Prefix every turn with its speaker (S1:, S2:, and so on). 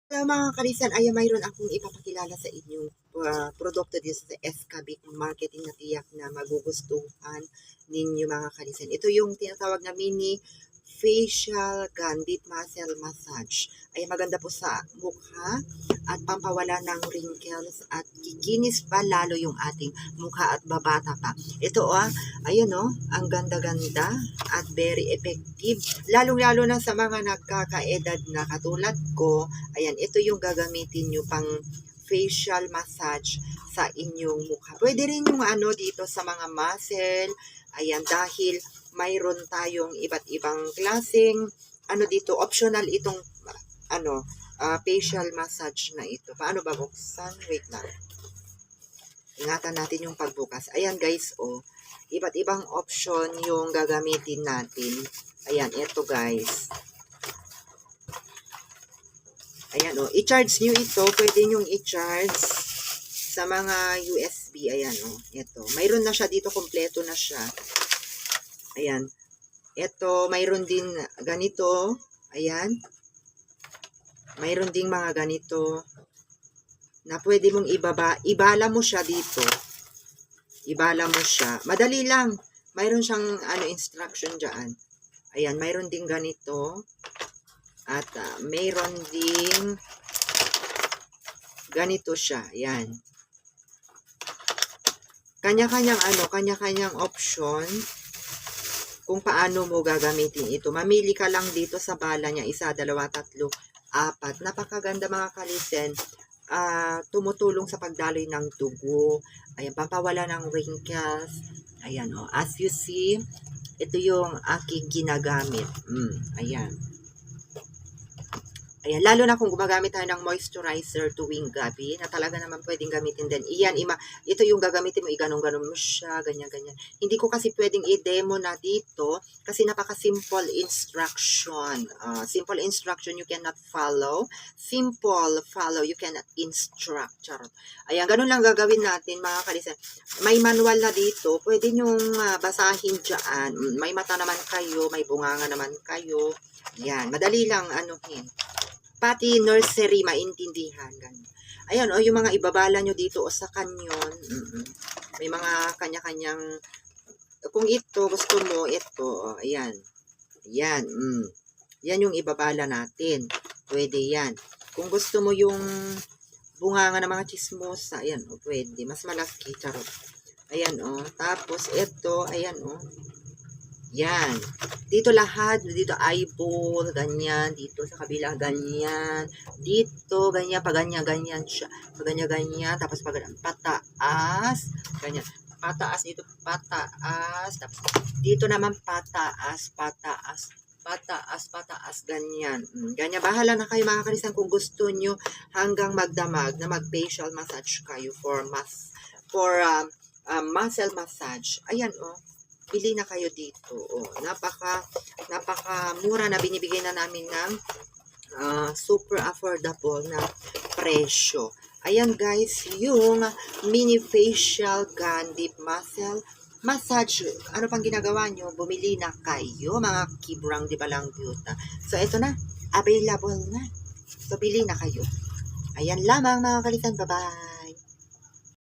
S1: Hello mga karisan, ay mayroon akong ipapakilala sa inyong produkto dito sa Escabic Marketing na tiyak na magugustuhan ninyo mga karisan. Ito yung tinatawag na mini facial deep muscle massage. Ay maganda po sa mukha at pampawala ng wrinkles at kikinis pa lalo yung ating mukha at babata pa. Ito ayun ang ganda-ganda at very effective. Lalong-lalo na sa mga nagkakaedad na katulad ko. Ayan, ito yung gagamitin nyo pang facial massage sa inyong mukha. Pwede rin yung dito sa mga muscle. Ayan, dahil mayroon tayong iba't ibang klaseng dito, optional itong facial massage na ito. Paano ba buksan? Wait lang. Ingatan natin yung pagbukas. Ayan guys, iba't ibang option yung gagamitin natin. Ayan, ito guys. Ayan i-charge nyo ito. Pwede nyo i-charge sa mga USB. Ayan ito. Mayroon na siya dito, kompleto na siya. Ayan. Ito, mayroon din ganito. Ayan. Mayroon ding mga ganito na pwede mong ibaba. Ibala mo siya dito. Ibala mo siya. Madali lang. Mayroon siyang instruction dyan. Ayan, mayroon ding ganito. At mayroon ding ganito siya. Ayan. Kanya-kanyang option kung paano mo gagamitin ito. Mamili ka lang dito sa bala niya. 1, 2, 3, 4. Napakaganda mga kalisen. Tumutulong sa pagdaloy ng dugo. Ayan, papawala ng wrinkles. Ayan as you see, ito yung aking ginagamit. Ayan. Ayan, lalo na kung gumagamit tayo ng moisturizer tuwing gabi, na talaga naman pwedeng gamitin din. Iyan, ito yung gagamitin mo, iganong-ganon mo siya, ganyan-ganyan. Hindi ko kasi pwedeng i-demo na dito, kasi napaka-simple instruction. Simple instruction you cannot follow. Simple follow, you cannot instruct. Charot. Ayan, ganun lang gagawin natin mga kalisan. May manual na dito, pwede nyong basahin dyan. May mata naman kayo, may bunganga naman kayo. Yan, madali lang pati nursery maintindihan. Ayan yung mga ibabala nyo dito sa kanyon. May mga kanya-kanyang, kung ito gusto mo, ito ayan. Ayan, yan yung ibabala natin. Pwede yan. Kung gusto mo yung bunganga ng mga chismosa, ayan pwede. Mas malaki, charot. Ayan tapos ito, ayan yan. Dito lahat, dito eyeball, ganyan, dito sa kabila, ganyan, dito, ganyan, pag ganyan siya, pag ganyan, tapos pag pataas, ganyan, pataas, dito, pataas, tapos dito naman pataas, ganyan. Ganyan, bahala na kayo mga karisan kung gusto nyo hanggang magdamag na mag-facial massage kayo for muscle massage. Ayan bili na kayo dito. Napaka mura na, binibigay na namin ng super affordable na presyo. Ayan guys, yung mini facial deep muscle massage. Ano pang ginagawa nyo? Bumili na kayo, mga kibrang, di ba lang beauty. So, ito na. Available na. So, bili na kayo. Ayan lamang mga kalitan. Bye-bye.